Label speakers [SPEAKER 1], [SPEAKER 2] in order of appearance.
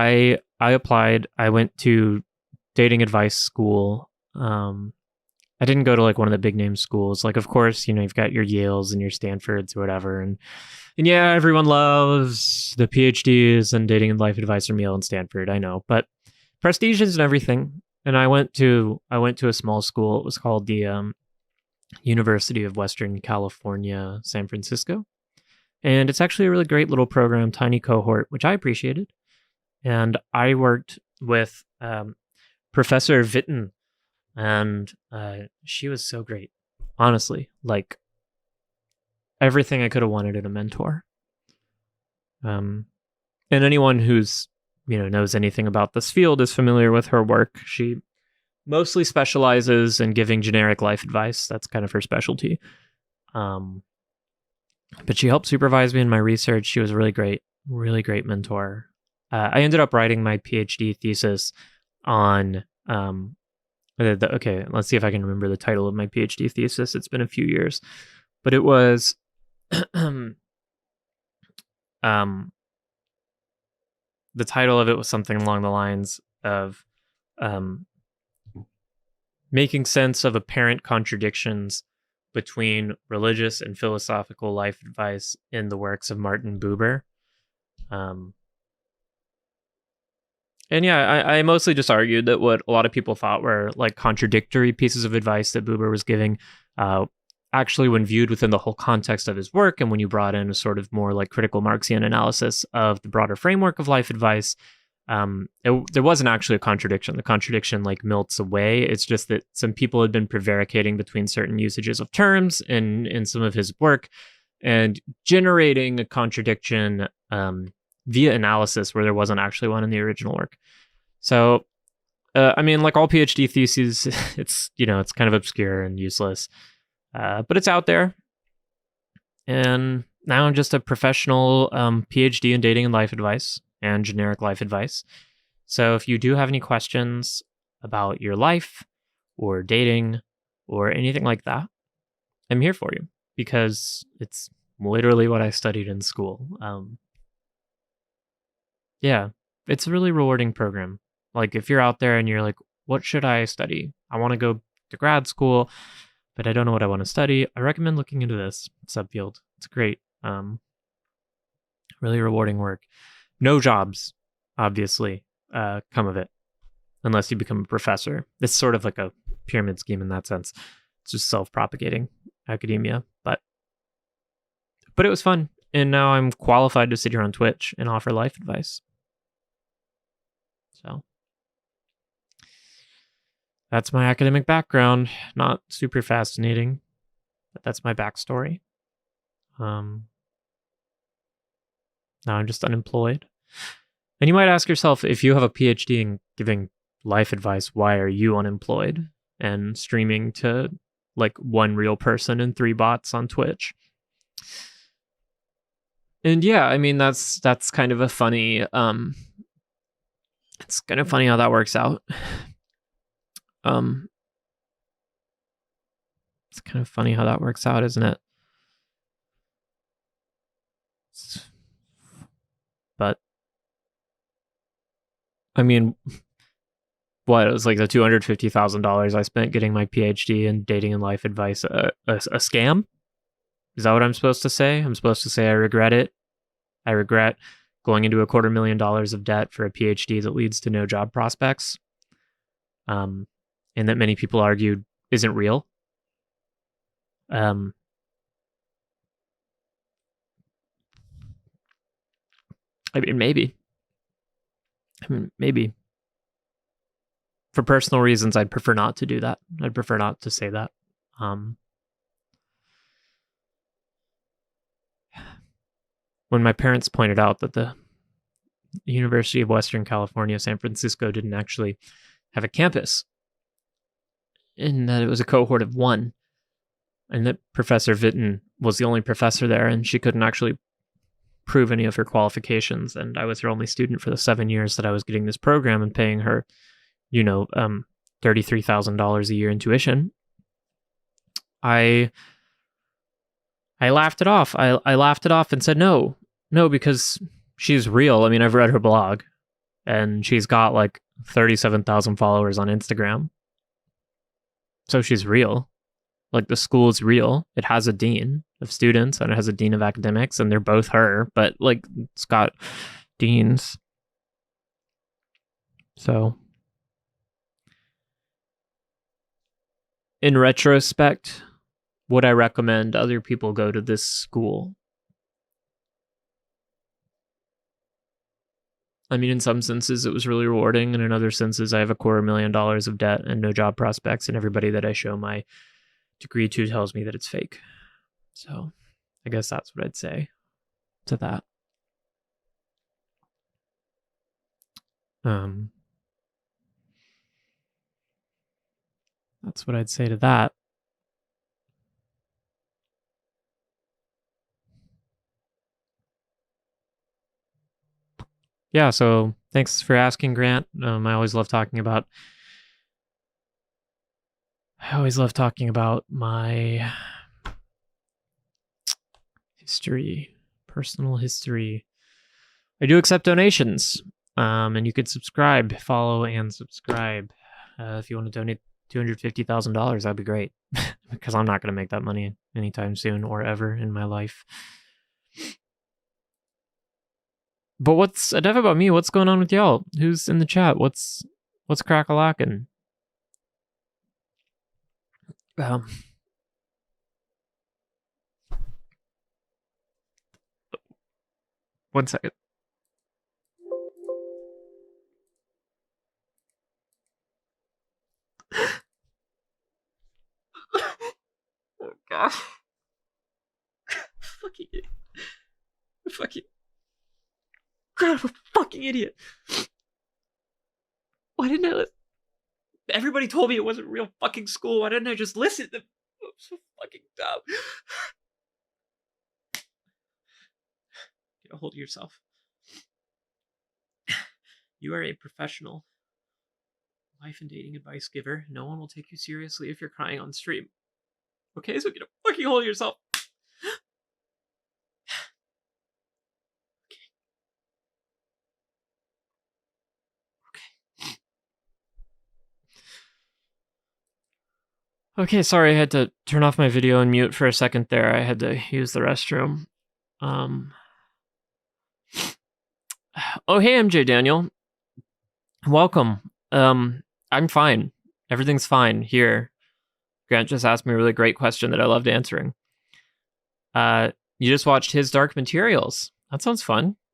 [SPEAKER 1] I applied. I went to dating advice school. I didn't go to like one of the big name schools. Like, of course, you've got your Yales and your Stanfords or whatever, and yeah, everyone loves the PhDs and dating and life advice from Yale and Stanford. I know, but prestige isn't everything. And I went to a small school. It was called the University of Western California, San Francisco, and it's actually a really great little program, tiny cohort, which I appreciated. And I worked with Professor Vitten, and she was so great. Honestly, like everything I could have wanted in a mentor. And anyone who's knows anything about this field is familiar with her work. She mostly specializes in giving generic life advice. That's kind of her specialty. But she helped supervise me in my research. She was a really great mentor. I ended up writing my PhD thesis on okay, let's see if I can remember the title of my PhD thesis. It's been a few years, but it was the title of it was something along the lines of making sense of apparent contradictions between religious and philosophical life advice in the works of Martin Buber. And yeah, I mostly just argued that what a lot of people thought were like contradictory pieces of advice that Buber was giving, actually, when viewed within the whole context of his work, and when you brought in a sort of more like critical Marxian analysis of the broader framework of life advice, there wasn't actually a contradiction. The contradiction like melts away. It's just that some people had been prevaricating between certain usages of terms in some of his work and generating a contradiction via analysis where there wasn't actually one in the original work. So, I mean, like all PhD theses, it's kind of obscure and useless, but it's out there. And now I'm just a professional PhD in dating and life advice and generic life advice. So if you do have any questions about your life or dating or anything like that, I'm here for you because it's literally what I studied in school. Yeah, it's a really rewarding program. Like if you're out there and you're like, what should I study? I want to go to grad school, but I don't know what I want to study. I recommend looking into this subfield. It's great. Really rewarding work. No jobs, obviously, come of it unless you become a professor. It's sort of like a pyramid scheme in that sense. It's just self-propagating academia, but it was fun. And now I'm qualified to sit here on Twitch and offer life advice. So that's my academic background. Not super fascinating, but that's my backstory. Now I'm just unemployed. And you might ask yourself, if you have a PhD in giving life advice, why are you unemployed and streaming to like one real person and 3 bots on Twitch? And yeah, I mean, that's kind of a funny, it's kind of funny how that works out. It's kind of funny how that works out, isn't it? But I mean, what, it was like the $250,000 I spent getting my PhD in dating and life advice a scam? Is that what I'm supposed to say? I'm supposed to say I regret it. I regret going into $250,000 of debt for a PhD that leads to no job prospects, and that many people argued isn't real. I mean, maybe. For personal reasons, I'd prefer not to do that. I'd prefer not to say that. When my parents pointed out that the University of Western California, San Francisco, didn't actually have a campus, and that it was a cohort of 1, and that Professor Vitten was the only professor there, and she couldn't actually prove any of her qualifications, and I was her only student for the 7 years that I was getting this program and paying her, $33,000 a year in tuition, I laughed it off. I laughed it off and said, no, because she's real. I mean, I've read her blog, and she's got like 37,000 followers on Instagram. So she's real. Like the school is real. It has a dean of students and it has a dean of academics, and they're both her, but like it's got deans. So in retrospect, would I recommend other people go to this school? I mean, in some senses, it was really rewarding, and in other senses, I have $250,000 of debt and no job prospects, and everybody that I show my degree to tells me that it's fake. So I guess that's what I'd say to that. That's what I'd say to that. Yeah, so thanks for asking, Grant. I always love talking about my history, personal history. I do accept donations, and you could follow and subscribe. If you want to donate $250,000, that'd be great, because I'm not going to make that money anytime soon or ever in my life. But what's enough about me? What's going on with y'all? Who's in the chat? What's crack-a-lackin'? One second. Oh gosh. God, I'm a fucking idiot. Why didn't I listen? Everybody told me it wasn't real fucking school. Why didn't I just listen? I'm so fucking dumb. Get a hold of yourself. You are a professional life and dating advice giver. No one will take you seriously if you're crying on stream. Okay, so get a fucking hold of yourself. Okay, sorry, I had to turn off my video and mute for a second there. I had to use the restroom. Oh, hey, MJ Daniel. Welcome. I'm fine. Everything's fine here. Grant just asked me a really great question that I loved answering. You just watched his Dark Materials. That sounds fun.